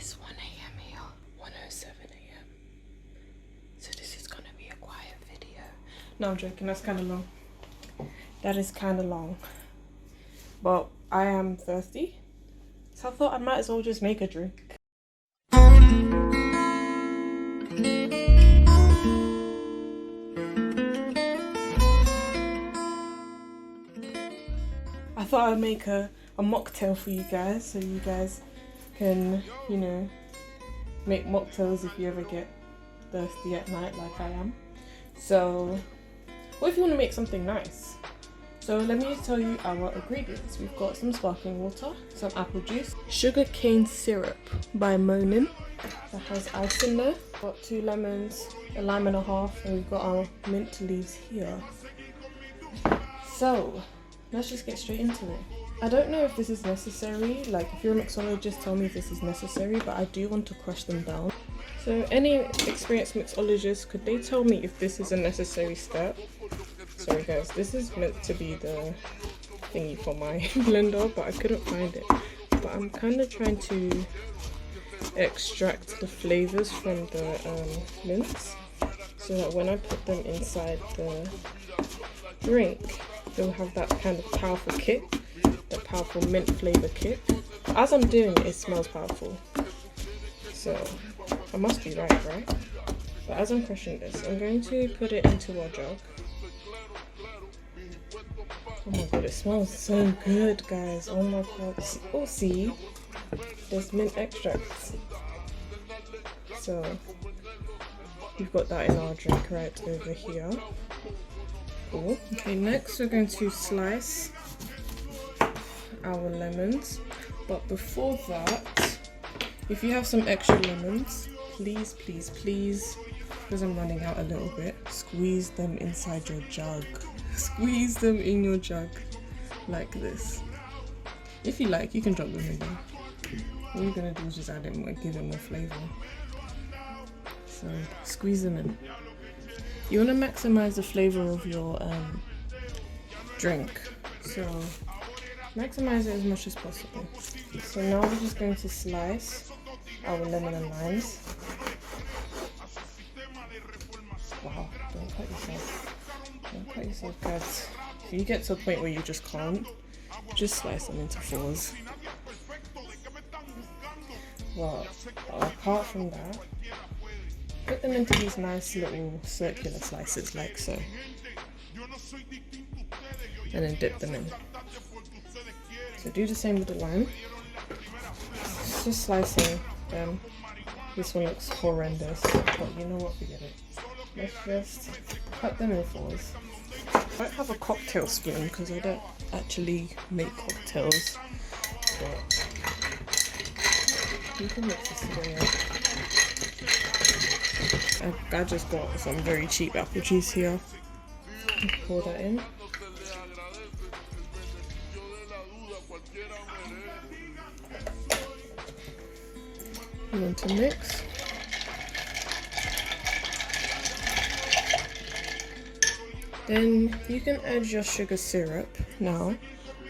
It's 1 a.m. here, 1:07 a.m. So this is gonna be a quiet video. No, I'm joking, that's kind of long. That is kind of long. But I am thirsty, so I thought I might as well just make a drink. I thought I'd make a mocktail for you guys, so you guys can, you know, make mocktails if you ever get thirsty at night like I am. So, what if you want to make something nice? So let me tell you our ingredients. We've got some sparkling water, some apple juice, sugar cane syrup by Monin that has ice in there. We've got 2 lemons, a lime and a half, and we've got our mint leaves here. So let's just get straight into it. I don't know if this is necessary, like if you're a mixologist, tell me if this is necessary, but I do want to crush them down. So any experienced mixologist, could they tell me if this is a necessary step? Sorry guys, this is meant to be the thingy for my blender, but I couldn't find it. But I'm kind of trying to extract the flavors from the mints, so that when I put them inside the drink, they'll have that kind of powerful kick, that powerful mint flavor kick. As I'm doing it, it smells powerful. So I must be right? But as I'm crushing this, I'm going to put it into our jug. Oh my god, it smells so good, guys. Oh my god. Oh, see? There's mint extracts. So we've got that in our drink right over here. Cool. Okay, next we're going to slice our lemons. But before that, if you have some extra lemons, please, because I'm running out a little bit, squeeze them inside your jug. Squeeze them in your jug like this. If you like, you can drop them in there. All you're gonna do is just add it more, give it more flavor. So squeeze them in. You want to maximize the flavor of your drink, so maximize it as much as possible. So now we're just going to slice our lemon and limes. Wow, don't cut yourself. Don't cut yourself, guys. If you get to a point where you just can't, just slice them into 4s. Well, apart from that, put them into these nice little circular slices like so. And then dip them in. So do the same with the lime. Just slicing them. This one looks horrendous, but you know what, forget it. Let's just cut them in 4s. I don't have a cocktail spoon because I don't actually make cocktails, but you can mix this together. I just got some very cheap apple juice here. Pour that in. You want to mix. Then you can add your sugar syrup now,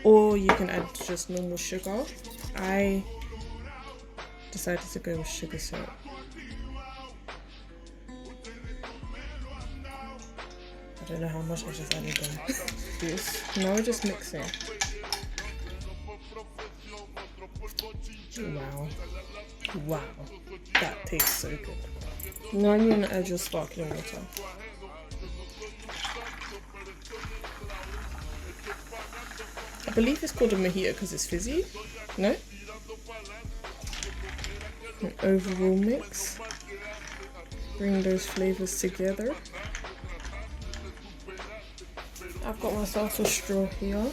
or you can add just normal sugar. I decided to go with sugar syrup. I don't know how much I just added there. This. Now we're just mixing. Wow, that tastes so good. Now you're gonna add your sparkling water. I believe it's called a mojito because it's fizzy. No? An overall mix. Bring those flavors together. I've got myself a straw here.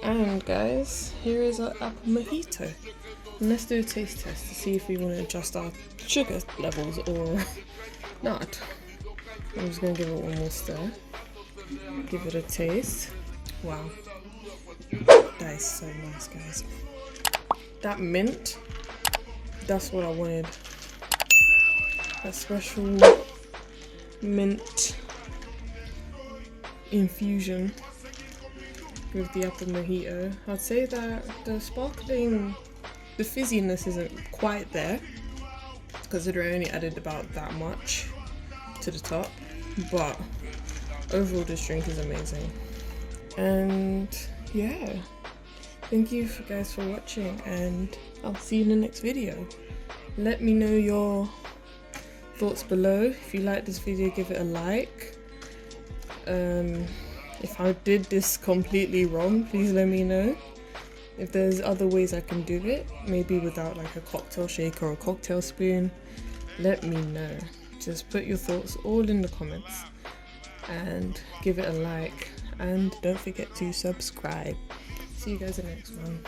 And guys, here is our apple mojito. And let's do a taste test to see if we want to adjust our sugar levels or not. I'm just going to give it one more stir. Give it a taste. Wow. That is so nice, guys. That mint, that's what I wanted. That special mint infusion with the apple mojito. I'd say that the sparkling the fizziness isn't quite there, considering I only added about that much to the top, but overall this drink is amazing. And yeah, thank you guys for watching, and I'll see you in the next video. Let me know your thoughts below. If you like this video, give it a like. If I did this completely wrong, please let me know. If there's other ways I can do it, maybe without like a cocktail shaker or a cocktail spoon, let me know. Just put your thoughts all in the comments and give it a like, and don't forget to subscribe. See you guys in the next one.